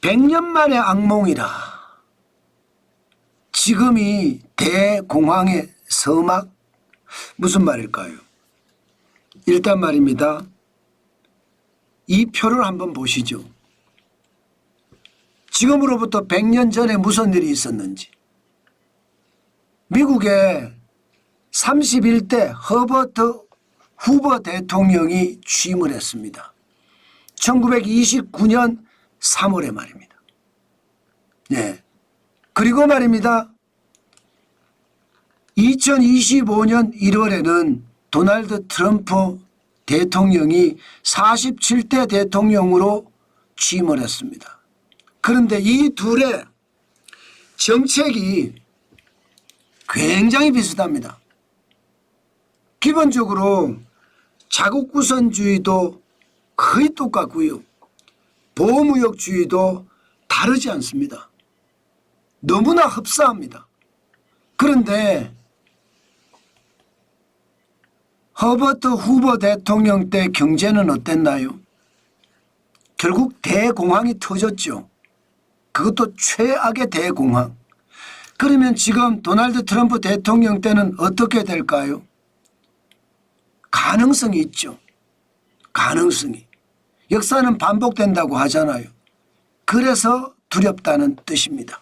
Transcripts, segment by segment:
100년 만의 악몽이라. 지금이 대공황의 서막? 무슨 말일까요? 일단 말입니다. 이 표를 한번 보시죠. 지금으로부터 100년 전에 무슨 일이 있었는지. 미국의 31대 허버트 후버 대통령이 취임을 했습니다. 1929년 3월에 말입니다. 네. 그리고 말입니다. 2025년 1월에는 도널드 트럼프 대통령이 47대 대통령으로 취임을 했습니다. 그런데 이 둘의 정책이 굉장히 비슷합니다. 기본적으로 자국우선주의도 거의 똑같고요. 보호무역주의도 다르지 않습니다. 너무나 흡사합니다. 그런데 허버트 후보 대통령 때 경제는 어땠나요? 결국 대공황이 터졌죠. 그것도 최악의 대공황. 그러면 지금 도널드 트럼프 대통령 때는 어떻게 될까요? 가능성이 있죠. 가능성이. 역사는 반복된다고 하잖아요. 그래서 두렵다는 뜻입니다.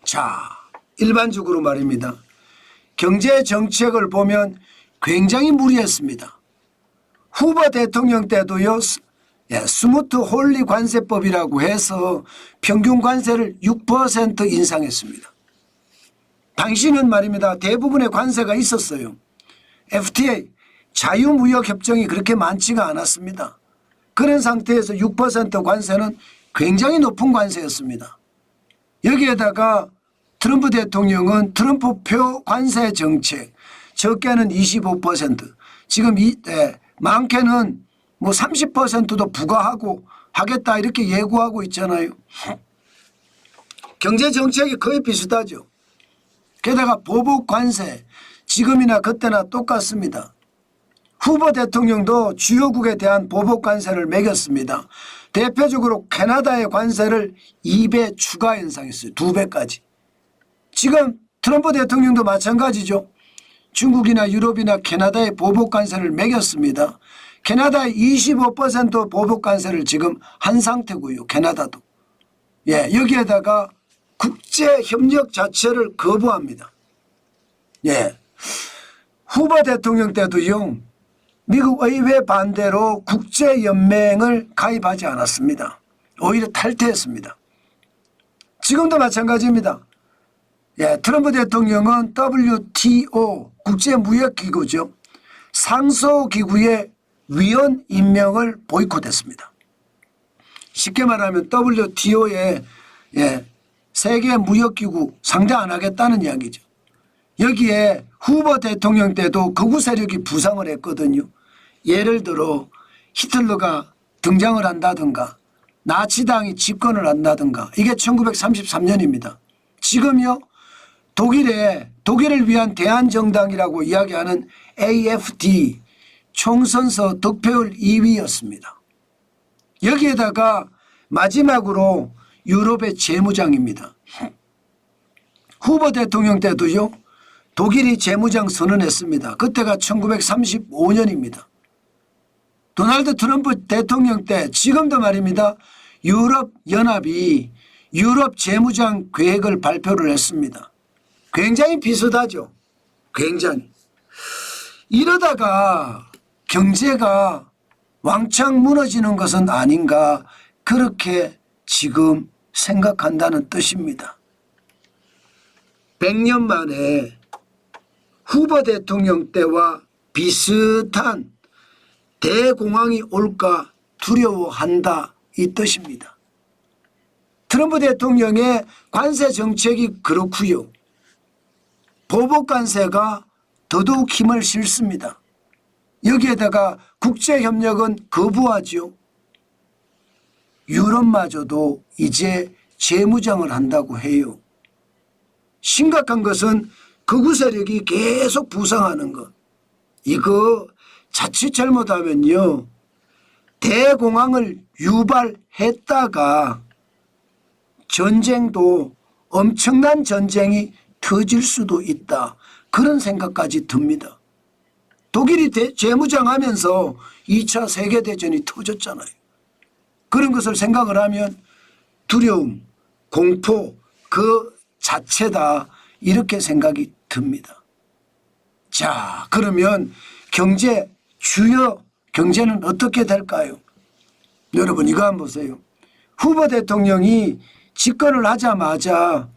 자, 일반적으로 말입니다. 경제 정책을 보면 굉장히 무리했습니다. 후보 대통령 때도요. 스무트 홀리 관세법이라고 해서 평균 관세를 6% 인상했습니다. 당시는 말입니다. 대부분의 관세가 있었어요. FTA 자유무역협정이 그렇게 많지가 않았습니다. 그런 상태에서 6% 관세는 굉장히 높은 관세였습니다. 여기에다가 트럼프 대통령은 트럼프표 관세 정책 적게는 25% 지금 많게는 뭐 30%도 부과하고 하겠다 이렇게 예고하고 있잖아요. 경제정책이 거의 비슷하죠. 게다가 보복 관세 지금이나 그때나 똑같습니다. 후보 대통령도 주요국에 대한 보복 관세를 매겼습니다. 대표적으로 캐나다의 관세를 2배 추가 인상했어요. 2배까지. 지금 트럼프 대통령도 마찬가지죠. 중국이나 유럽이나 캐나다의 보복 관세를 매겼습니다. 캐나다의 25% 보복 관세를 지금 한 상태고요. 캐나다도. 예, 여기에다가 국제 협력 자체를 거부합니다. 예. 후보 대통령 때도요. 미국 의회 반대로 국제연맹을 가입하지 않았습니다. 오히려 탈퇴했습니다. 지금도 마찬가지입니다. 예, 트럼프 대통령은 WTO 국제무역기구죠. 상소기구의 위원 임명을 보이콧했습니다. 쉽게 말하면 WTO의 세계무역기구 상대 안 하겠다는 이야기죠. 여기에 후보 대통령 때도 극우 세력이 부상을 했거든요. 예를 들어 히틀러가 등장을 한다든가 나치당이 집권을 한다든가 이게 1933년입니다. 지금요 독일을 위한 대한정당이라고 이야기하는 AfD 총선서 득표율 2위였습니다. 여기에다가 마지막으로 유럽의 재무장입니다. 후보 대통령 때도요. 독일이 재무장 선언했습니다. 그때가 1935년입니다. 도널드 트럼프 대통령 때 지금도 말입니다. 유럽연합이 유럽 재무장 계획을 발표를 했습니다. 굉장히 비슷하죠. 굉장히. 이러다가 경제가 왕창 무너지는 것은 아닌가 그렇게 지금 생각한다는 뜻입니다. 100년 만에 후보 대통령 때와 비슷한 대공황이 올까 두려워한다 이 뜻입니다. 트럼프 대통령의 관세 정책이 그렇고요. 보복 관세가 더더욱 힘을 실습니다. 여기에다가 국제협력은 거부하죠. 유럽마저도 이제 재무장을 한다고 해요. 심각한 것은 극우 세력이 계속 부상하는 것. 이거 자칫 잘못하면요. 대공황을 유발했다가 전쟁도 엄청난 전쟁이 터질 수도 있다. 그런 생각까지 듭니다. 독일이 재무장하면서 2차 세계대전이 터졌잖아요. 그런 것을 생각을 하면 두려움, 공포 그 자체다 이렇게 생각이 듭니다. 자, 그러면 경제, 주요 경제는 어떻게 될까요? 여러분 이거 한번 보세요. 후보 대통령이 집권을 하자마자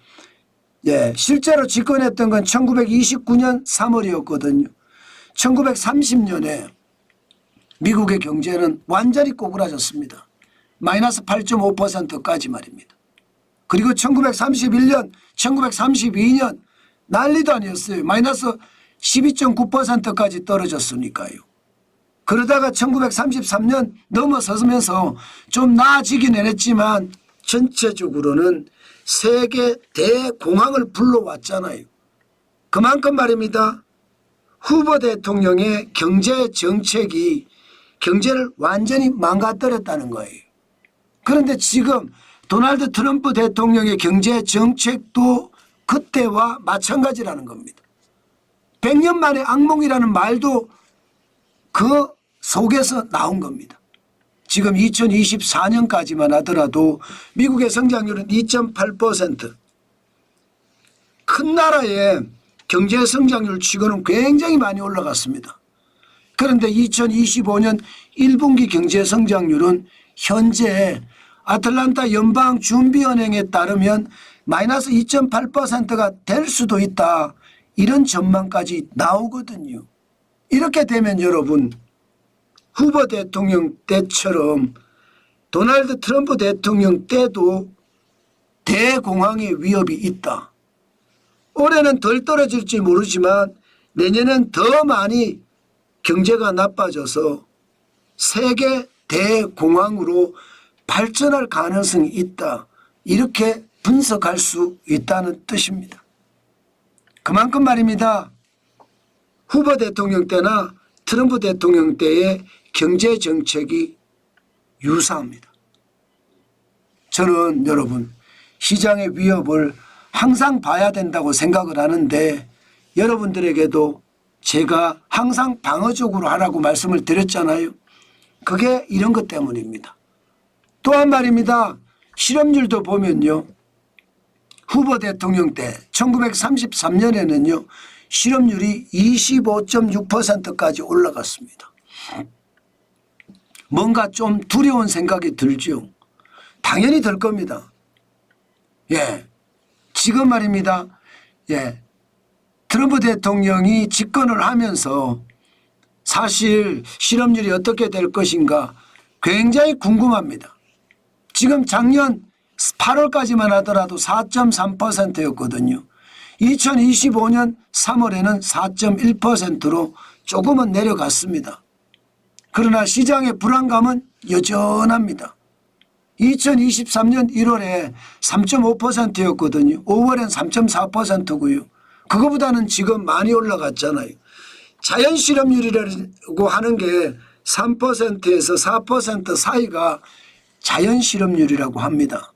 실제로 집권했던 건 1929년 3월이었거든요. 1930년에 미국의 경제는 완전히 꼬꾸라졌습니다. 마이너스 8.5%까지 말입니다. 그리고 1931년, 1932년 난리도 아니었어요. 마이너스 12.9%까지 떨어졌으니까요. 그러다가 1933년 넘어서면서 좀 나아지긴 했지만 전체적으로는 세계 대공황을 불러왔잖아요. 그만큼 말입니다. 후보 대통령의 경제 정책이 경제를 완전히 망가뜨렸다는 거예요. 그런데 지금 도널드 트럼프 대통령의 경제 정책도 그때와 마찬가지라는 겁니다. 100년 만의 악몽이라는 말도 그 속에서 나온 겁니다. 지금 2024년까지만 하더라도 미국의 성장률은 2.8%. 큰 나라의 경제 성장률 치고는 굉장히 많이 올라갔습니다. 그런데 2025년 1분기 경제 성장률은 현재 아틀란타 연방준비은행에 따르면 마이너스 2.8%가 될 수도 있다. 이런 전망까지 나오거든요. 이렇게 되면 여러분 후보 대통령 때처럼 도널드 트럼프 대통령 때도 대공황의 위협이 있다. 올해는 덜 떨어질지 모르지만 내년엔 더 많이 경제가 나빠져서 세계 대공황으로 발전할 가능성이 있다. 이렇게 분석할 수 있다는 뜻입니다. 그만큼 말입니다. 후보 대통령 때나 트럼프 대통령 때의 경제 정책이 유사합니다. 저는 여러분 시장의 위협을 항상 봐야 된다고 생각을 하는데 여러분들에게도 제가 항상 방어적으로 하라고 말씀을 드렸잖아요. 그게 이런 것 때문입니다. 또한 말입니다. 실업률도 보면요. 후보 대통령 때 1933년에는요. 실업률이 25.6%까지 올라갔습니다. 뭔가 좀 두려운 생각이 들죠. 당연히 들 겁니다. 지금 말입니다. 트럼프 대통령이 집권을 하면서 사실 실업률이 어떻게 될 것인가 굉장히 궁금합니다. 지금 작년 8월까지만 하더라도 4.3%였거든요. 2025년 3월에는 4.1%로 조금은 내려갔습니다. 그러나 시장의 불안감은 여전합니다. 2023년 1월에 3.5%였거든요. 5월엔 3.4%고요. 그거보다는 지금 많이 올라갔잖아요. 자연 실업률이라고 하는 게 3%에서 4% 사이가 자연 실업률이라고 합니다.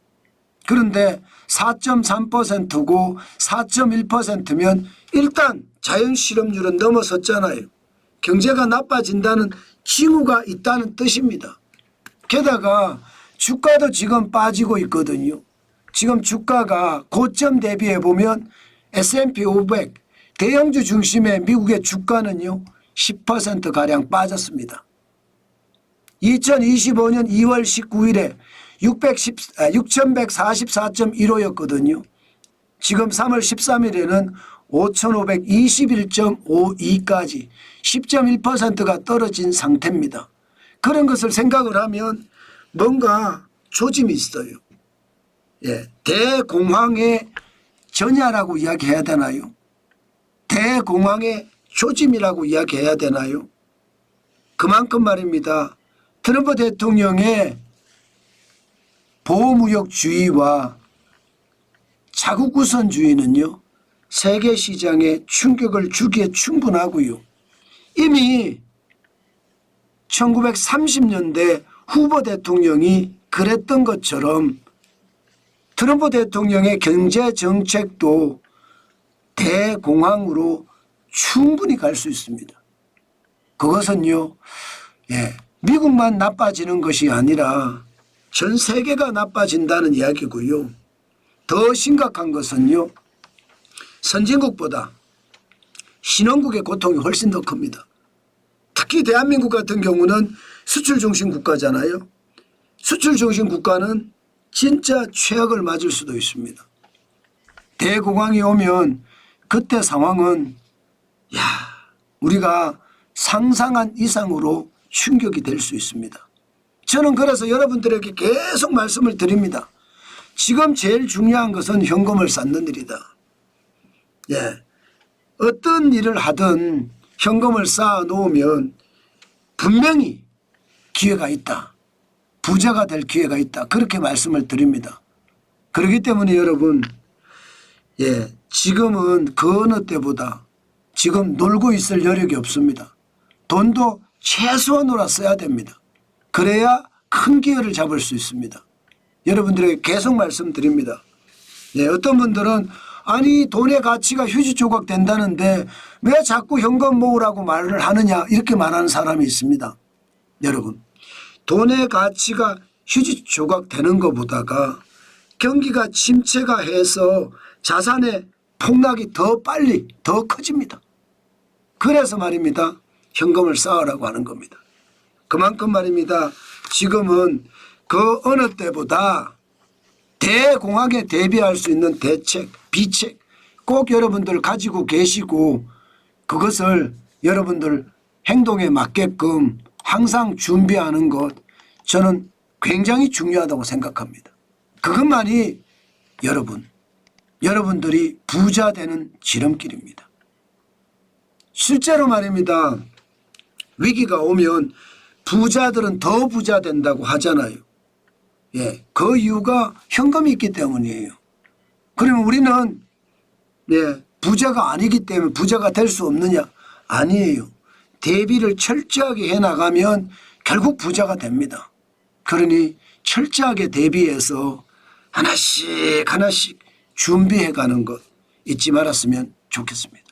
그런데 4.3%고 4.1%면 일단 자연 실업률은 넘어섰잖아요. 경제가 나빠진다는 징후가 있다는 뜻입니다. 게다가 주가도 지금 빠지고 있거든요. 지금 주가가 고점 대비해 보면 S&P 500 대형주 중심의 미국의 주가는요 10%가량 빠졌습니다. 2025년 2월 19일에 6144.15였거든요. 지금 3월 13일에는 5521.52까지 10.1%가 떨어진 상태입니다. 그런 것을 생각을 하면 뭔가 조짐이 있어요. 대공황의 전야라고 이야기해야 되나요? 대공황의 조짐이라고 이야기해야 되나요? 그만큼 말입니다. 트럼프 대통령의 보호무역주의와 자국우선주의는요. 세계 시장에 충격을 주기에 충분하고요. 이미 1930년대 후보 대통령이 그랬던 것처럼 트럼프 대통령의 경제 정책도 대공황으로 충분히 갈 수 있습니다. 그것은요, 미국만 나빠지는 것이 아니라 전 세계가 나빠진다는 이야기고요. 더 심각한 것은요, 선진국보다 신흥국의 고통이 훨씬 더 큽니다. 특히 대한민국 같은 경우는 수출 중심 국가잖아요. 수출 중심 국가는 진짜 최악을 맞을 수도 있습니다. 대공황이 오면 그때 상황은 우리가 상상한 이상으로 충격이 될 수 있습니다. 저는 그래서 여러분들에게 계속 말씀을 드립니다. 지금 제일 중요한 것은 현금을 쌓는 일이다. 어떤 일을 하든 현금을 쌓아 놓으면 분명히 기회가 있다. 부자가 될 기회가 있다. 그렇게 말씀을 드립니다. 그렇기 때문에 여러분, 지금은 그 어느 때보다 지금 놀고 있을 여력이 없습니다. 돈도 최소한으로 써야 됩니다. 그래야 큰 기회를 잡을 수 있습니다. 여러분들에게 계속 말씀드립니다. 어떤 분들은 아니 돈의 가치가 휴지 조각 된다는데 왜 자꾸 현금 모으라고 말을 하느냐 이렇게 말하는 사람이 있습니다. 여러분, 돈의 가치가 휴지 조각 되는 것보다가 경기가 침체가 해서 자산의 폭락이 더 빨리 더 커집니다. 그래서 말입니다. 현금을 쌓으라고 하는 겁니다. 그만큼 말입니다. 지금은 그 어느 때보다 대공황에 대비할 수 있는 대책, 비책 꼭 여러분들 가지고 계시고 그것을 여러분들 행동에 맞게끔 항상 준비하는 것 저는 굉장히 중요하다고 생각합니다. 그것만이 여러분들이 부자 되는 지름길입니다. 실제로 말입니다. 위기가 오면 부자들은 더 부자 된다고 하잖아요. 그 이유가 현금이 있기 때문이에요. 그러면 우리는 부자가 아니기 때문에 부자가 될 수 없느냐? 아니에요. 대비를 철저하게 해나가면 결국 부자가 됩니다. 그러니 철저하게 대비해서 하나씩 준비해가는 것 잊지 말았으면 좋겠습니다.